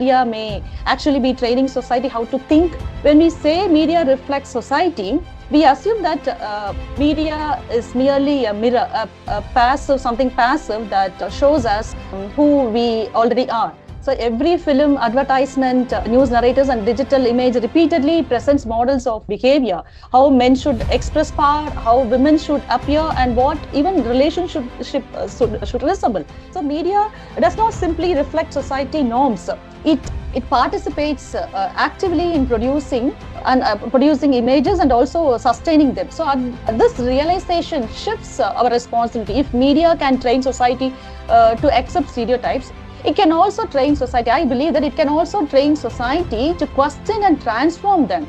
Media may actually be training society how to think. When we say media reflects society, we assume that media is merely a mirror, a passive, something passive that shows us who we already are. So every film, advertisement, news narrators and digital image repeatedly presents models of behavior, how men should express power, how women should appear, and what even relationship should resemble. So media does not simply reflect society norms. It participates actively in producing images and also sustaining them. So this realization shifts our responsibility. If media can train society to accept stereotypes, it can also train society. I believe that it can also train society to question and transform them.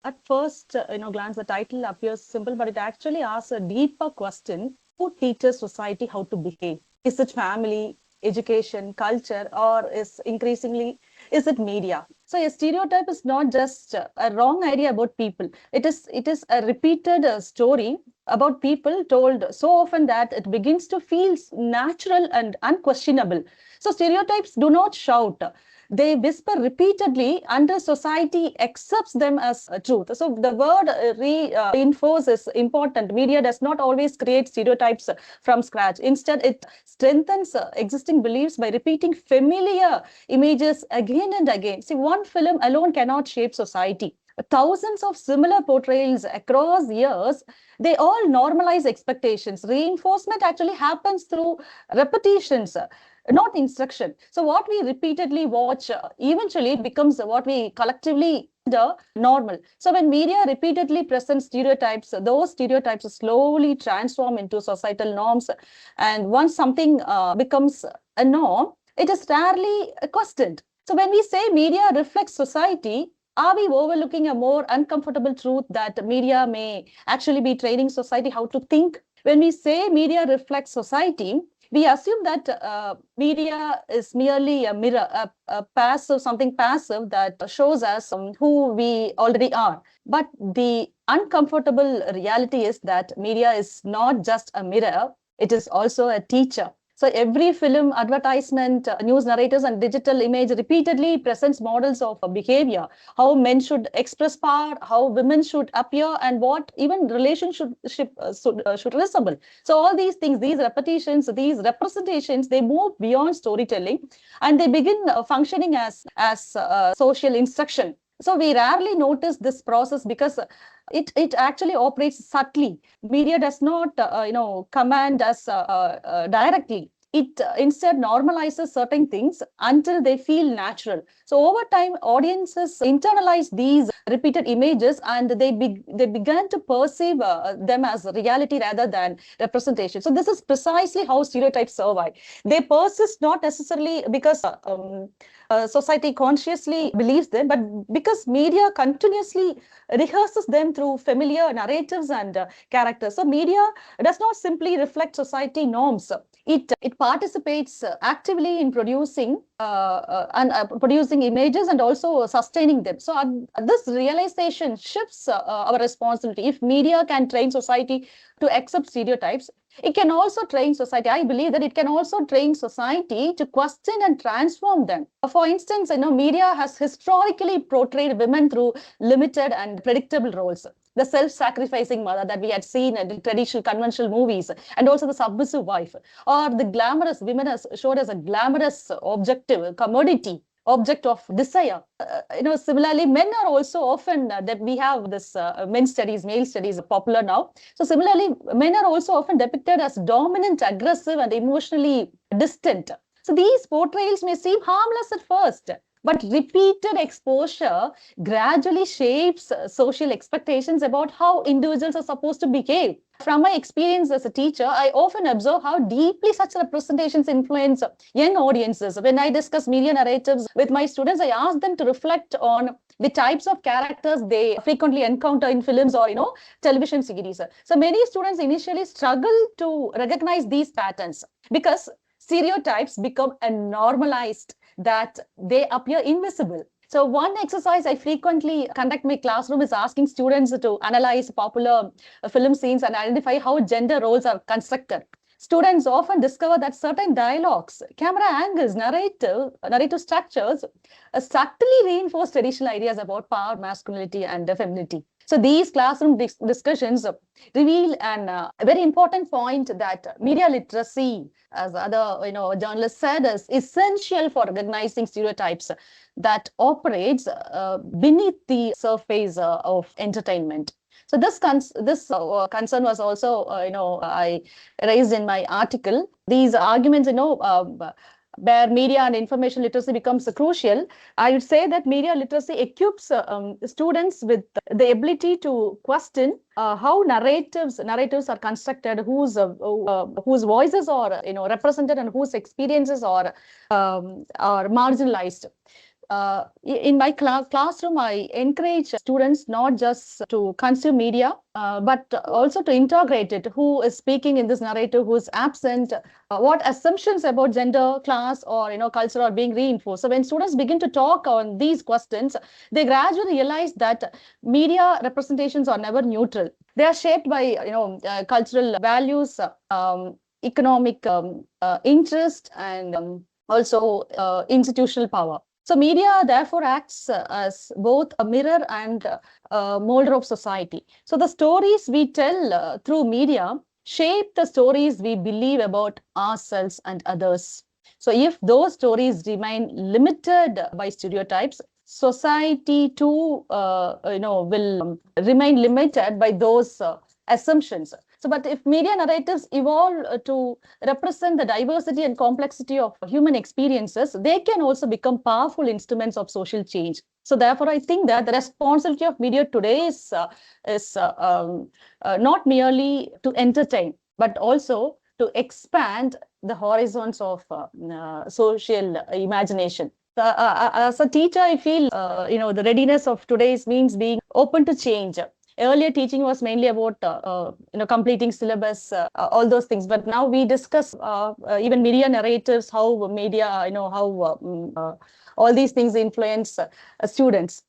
At first, glance, the title appears simple, but it actually asks a deeper question: who teaches society how to behave? Is it family, education, culture, or is it media? So a stereotype is not just a wrong idea about people. It is a repeated story about people told so often that it begins to feel natural and unquestionable. So stereotypes do not shout. They whisper repeatedly until society accepts them as truth. So the word reinforce is important. Media does not always create stereotypes from scratch. Instead, it strengthens existing beliefs by repeating familiar images again and again. See, one film alone cannot shape society. Thousands of similar portrayals across years, they all normalize expectations. Reinforcement actually happens through repetitions, not instruction. So what we repeatedly watch eventually becomes what we collectively the normal. So when media repeatedly presents stereotypes, those stereotypes slowly transform into societal norms. And once something becomes a norm, it is rarely questioned. So when we say media reflects society, are we overlooking a more uncomfortable truth that media may actually be training society how to think? When we say media reflects society, we assume that media is merely a mirror, a passive, something passive that shows us who we already are. But the uncomfortable reality is that media is not just a mirror, it is also a teacher. So every film, advertisement, news narrators and digital image repeatedly presents models of behavior, how men should express power, how women should appear, and what even relationship should resemble. So all these things, these repetitions, these representations, they move beyond storytelling and they begin functioning as social instruction. So we rarely notice this process because it actually operates subtly. Media does not command us directly. It instead normalizes certain things until they feel natural. So over time, audiences internalize these repeated images and they began to perceive them as reality rather than representation. So this is precisely how stereotypes survive. They persist not necessarily because society consciously believes them, but because media continuously rehearses them through familiar narratives and characters. So media does not simply reflect society norms. It participates actively in producing images and also sustaining them. So this realization shifts our responsibility. If media can train society to accept stereotypes, it can also train society. I believe that it can also train society to question and transform them. For instance, media has historically portrayed women through limited and predictable roles. The self-sacrificing mother that we had seen in traditional conventional movies, and also the submissive wife, or the glamorous women as showed as a glamorous objective commodity, object of desire. Similarly, men are also often that we have this men's studies, male studies popular now. So similarly, men are also often depicted as dominant, aggressive, and emotionally distant. So these portrayals may seem harmless at first, but repeated exposure gradually shapes social expectations about how individuals are supposed to behave. From my experience as a teacher, I often observe how deeply such representations influence young audiences. When I discuss media narratives with my students, I ask them to reflect on the types of characters they frequently encounter in films or television series. So many students initially struggle to recognize these patterns because stereotypes become a normalized that they appear invisible. So one exercise I frequently conduct in my classroom is asking students to analyze popular film scenes and identify how gender roles are constructed. Students often discover that certain dialogues, camera angles, narrative structures subtly reinforce traditional ideas about power, masculinity, and femininity. So these classroom discussions reveal a very important point that media literacy, as other journalists said, is essential for recognizing stereotypes that operates beneath the surface of entertainment. So this concern was also I raised in my article. These arguments where media and information literacy becomes crucial, I would say that media literacy equips students with the ability to question how narratives are constructed, whose voices are represented, and whose experiences are marginalized. In my classroom, I encourage students not just to consume media, but also to integrate it. Who is speaking in this narrative? Who is absent? What assumptions about gender, class, or culture are being reinforced? So when students begin to talk on these questions, they gradually realize that media representations are never neutral. They are shaped by cultural values, economic interest, and also institutional power. So media therefore acts as both a mirror and a molder of society. So the stories we tell through media shape the stories we believe about ourselves and others. So if those stories remain limited by stereotypes, society too will remain limited by those assumptions. So, but if media narratives evolve to represent the diversity and complexity of human experiences, they can also become powerful instruments of social change. So, therefore, I think that the responsibility of media today is not merely to entertain, but also to expand the horizons of social imagination. As a teacher, I feel the readiness of today's means being open to change. Earlier, teaching was mainly about completing syllabus, all those things. But now we discuss even media narratives, how media, how all these things influence students.